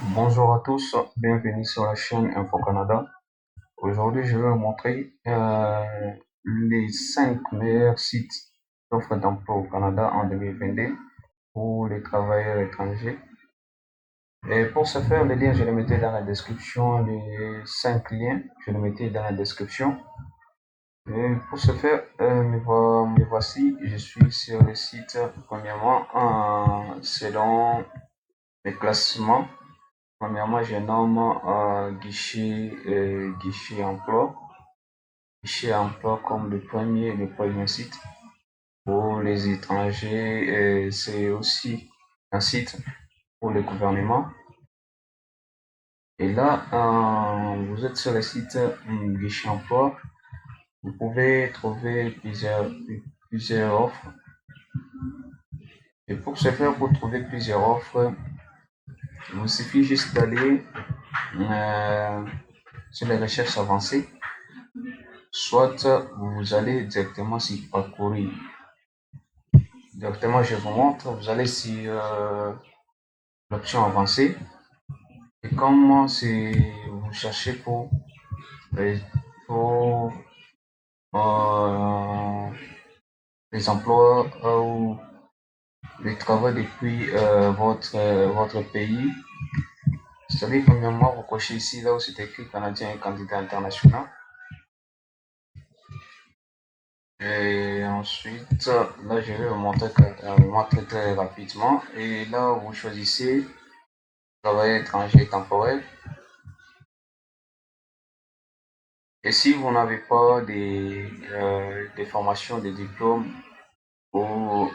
Bonjour à tous, bienvenue sur la chaîne Info Canada. Aujourd'hui, je vais vous montrer les 5 meilleurs sites d'offres d'emploi au Canada en 2022 pour les travailleurs étrangers. Et pour ce faire, les liens, je les mettais dans la description, les 5 liens, je les mettais dans la description. Et pour ce faire, me voici, je suis sur le site, premièrement, selon les classements. Premièrement, je nomme guichet emploi. Guichet emploi comme le premier site. Pour les étrangers, c'est aussi un site pour le gouvernement. Et là, vous êtes sur le site guichet emploi. Vous pouvez trouver plusieurs offres. Et pour ce faire, pour trouver plusieurs offres, il vous suffit juste d'aller sur les recherches avancées. Soit vous allez directement sur parcourir. Directement, je vous montre. Vous allez sur l'option avancée. Et comme vous cherchez pour euh, les emplois ou les travaux depuis votre pays, c'est-à-dire premièrement, vous cochez ici là où c'est écrit Canadien et candidat international. Et ensuite, là, je vais vous montrer très rapidement. Et là, vous choisissez travail étranger temporaire. Et si vous n'avez pas des formations, des diplômes ou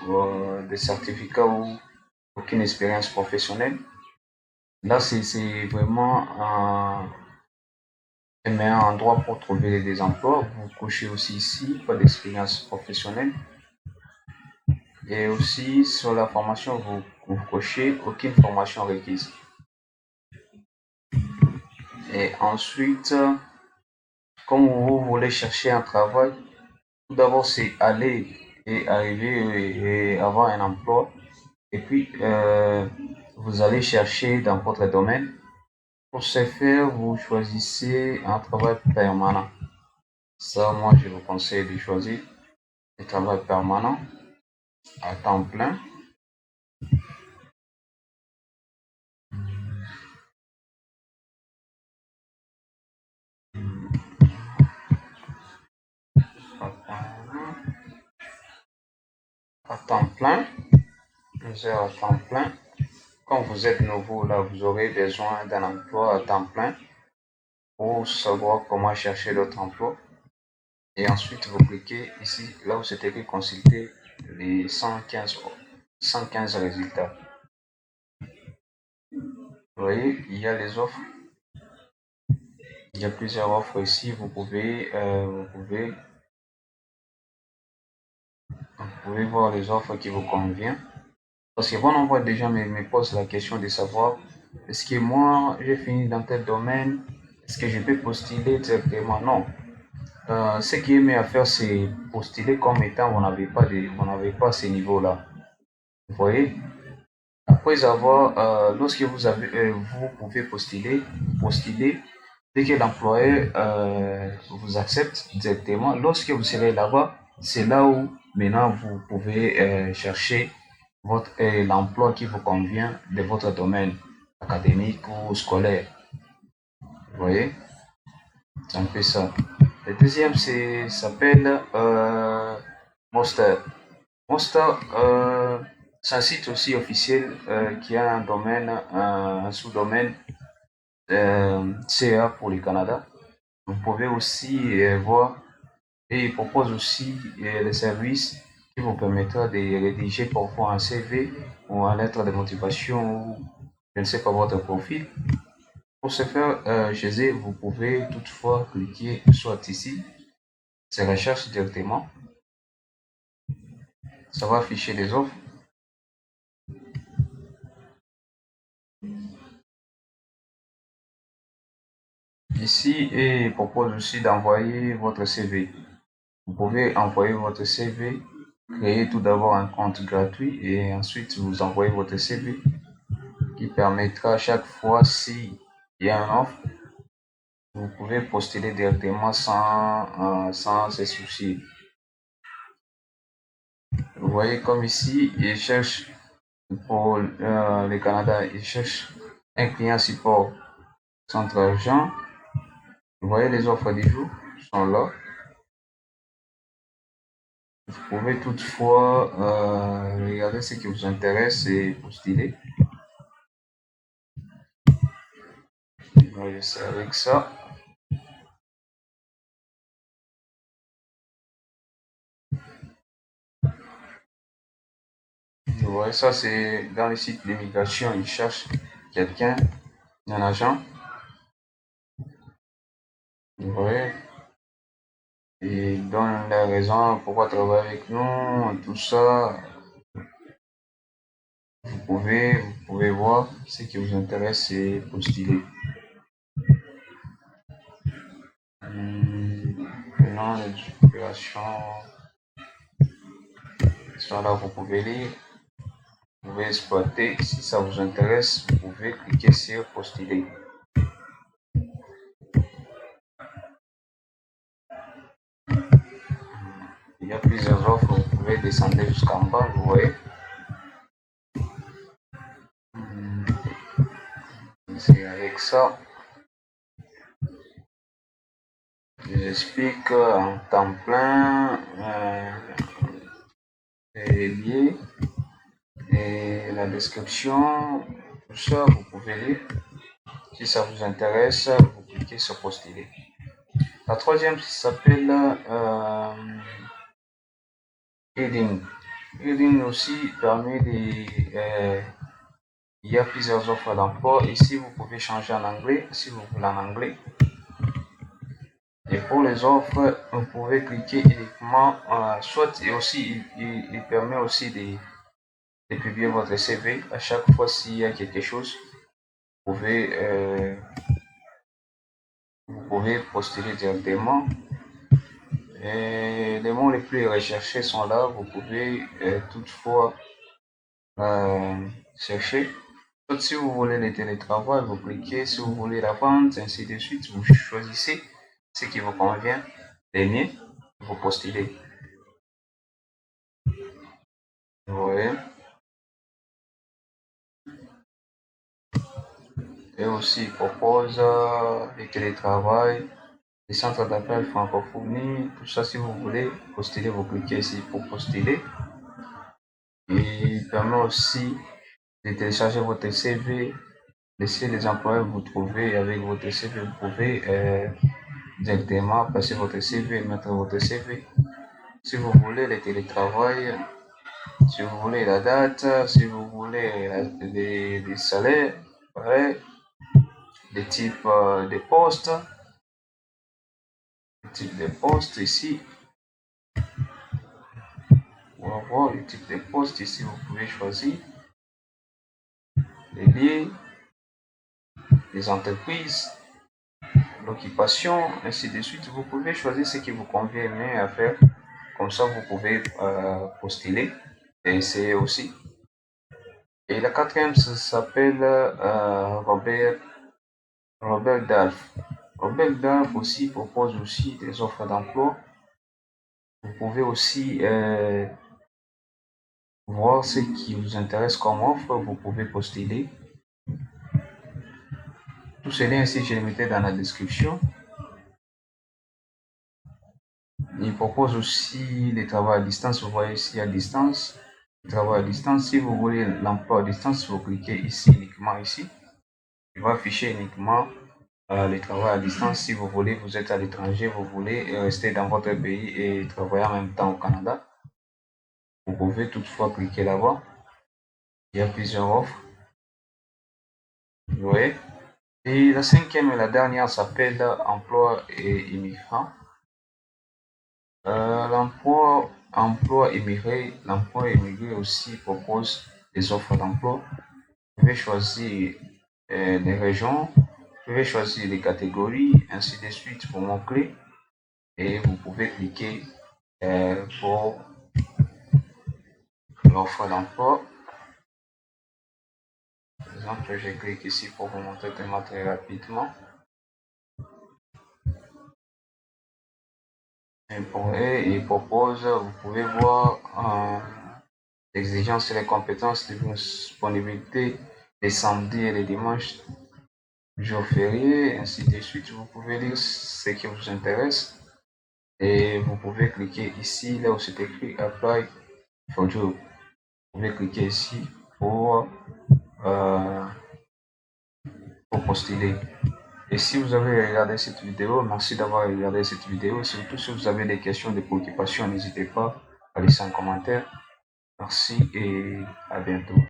des certificats ou aucune expérience professionnelle, là, c'est vraiment un meilleur endroit pour trouver des emplois. Vous cochez aussi ici, pas d'expérience professionnelle. Et aussi, sur la formation, vous cochez aucune formation requise. Et ensuite, comme vous voulez chercher un travail, tout d'abord, c'est aller et arriver et avoir un emploi. Et puis, vous allez chercher dans votre domaine. Pour ce faire, vous choisissez un travail permanent. Ça, moi, je vous conseille de choisir un travail permanent à temps plein. À temps plein. À temps plein. Quand vous êtes nouveau, là, vous aurez besoin d'un emploi à temps plein pour savoir comment chercher d'autres emplois. Et ensuite, vous cliquez ici, là où c'est écrit consulter les 115 résultats. Vous voyez, il y a les offres. Il y a plusieurs offres ici. Vous pouvez voir les offres qui vous conviennent. Parce que bon nombre de gens me posent la question de savoir, est-ce que moi, j'ai fini dans tel domaine, est-ce que je peux postuler directement? Non. Ce qui est mieux à faire, c'est postuler comme étant vous n'avez pas ce niveau-là. Vous voyez? Après avoir, lorsque vous pouvez postuler, dès que l'employeur vous accepte directement, lorsque vous serez là-bas, c'est là où maintenant vous pouvez chercher l'emploi qui vous convient de votre domaine académique ou scolaire. Vous voyez? C'est un peu ça. Le deuxième, s'appelle Monster. Monster, c'est un site aussi officiel qui a un domaine, un sous-domaine CA pour le Canada. Vous pouvez aussi voir et il propose aussi les services qui vous permettra de rédiger parfois un CV ou une lettre de motivation ou je ne sais pas votre profil. Pour ce faire, chez eux, vous pouvez toutefois cliquer soit ici, c'est recherche directement. Ça va afficher les offres. Ici, et il propose aussi d'envoyer votre CV. Vous pouvez envoyer votre CV, créer tout d'abord un compte gratuit et ensuite vous envoyez votre CV. qui permettra à chaque fois, s'il y a une offre, vous pouvez postuler directement sans ces soucis. Vous voyez comme ici, il cherche pour le Canada, il cherche un client support centre argent. Vous voyez les offres du jour sont là. Vous pouvez toutefois regarder ce qui vous intéresse et postuler. Je sais avec ça. Vous voyez ça, c'est dans le site d'immigration, ils cherchent quelqu'un, un agent. Vous voyez, ils donnent la raison pourquoi travailler avec nous, tout ça. Vous pouvez voir ce qui vous intéresse et postuler. Maintenant, les opérations sont là, vous pouvez lire, vous pouvez exploiter. Si ça vous intéresse, vous pouvez cliquer sur postuler. Il y a plusieurs offres, vous pouvez descendre jusqu'en bas, vous voyez. C'est avec ça. J'explique en temps plein les liens et la description, tout ça, vous pouvez lire. Si ça vous intéresse, vous cliquez sur postuler. La troisième s'appelle Reading. Reading aussi permet de... il y a plusieurs offres d'emploi. Ici, vous pouvez changer en anglais, si vous voulez en anglais. Et pour les offres, vous pouvez cliquer uniquement, soit et aussi, il permet aussi de publier votre CV. À chaque fois, s'il y a quelque chose, vous pouvez postuler directement. Et les mots les plus recherchés sont là. Vous pouvez toutefois chercher. Soit si vous voulez le télétravail, vous cliquez. Si vous voulez la vente, ainsi de suite, vous choisissez ce qui vous convient. Les miens, vous postulez. Vous voyez. Et aussi, il propose le télétravail, les centres d'appel francophonie, tout ça. Si vous voulez postuler, vous cliquez ici pour postuler. Et il permet aussi de télécharger votre CV. Laissez les employeurs vous trouver avec votre CV. Vous pouvez directement passer votre CV, mettre votre CV. Si vous voulez le télétravail, si vous voulez la date, si vous voulez les salaires, pareil, les types de postes, ici. On va voir le type de poste ici, vous pouvez choisir les liens, les entreprises, l'occupation, ainsi de suite. Vous pouvez choisir ce qui vous convient mieux à faire. Comme ça, vous pouvez postuler et essayer aussi. Et la quatrième s'appelle Robert Dalf. Robert Dalf aussi propose aussi des offres d'emploi. Vous pouvez aussi voir ce qui vous intéresse comme offre. Vous pouvez postuler. Tous ces liens ici, je les mettais dans la description. Il propose aussi le travail à distance. Vous voyez ici à distance. Le travail à distance. Si vous voulez l'emploi à distance, vous cliquez ici, uniquement ici. Il va afficher uniquement le travail à distance. Si vous voulez, vous êtes à l'étranger, vous voulez rester dans votre pays et travailler en même temps au Canada, vous pouvez toutefois cliquer là-bas. Il y a plusieurs offres. Vous voyez. Et la cinquième et la dernière s'appelle emploi et immigrants. L'emploi immigré aussi propose des offres d'emploi. Vous pouvez choisir des régions, vous pouvez choisir des catégories, ainsi de suite pour mots-clés. Et vous pouvez cliquer pour l'offre d'emploi. exemple, je clique ici pour vous montrer tellement très rapidement. Et il propose, vous pouvez voir l'exigence et les compétences de disponibilité les samedis et les dimanches, jours fériés, ainsi de suite. Vous pouvez lire ce qui vous intéresse et vous pouvez cliquer ici, là où c'est écrit Apply for Job. Vous pouvez cliquer ici pour postuler. Et si vous avez regardé cette vidéo, merci d'avoir regardé cette vidéo. Surtout si vous avez des questions, des préoccupations, n'hésitez pas à laisser un commentaire. Merci et à bientôt.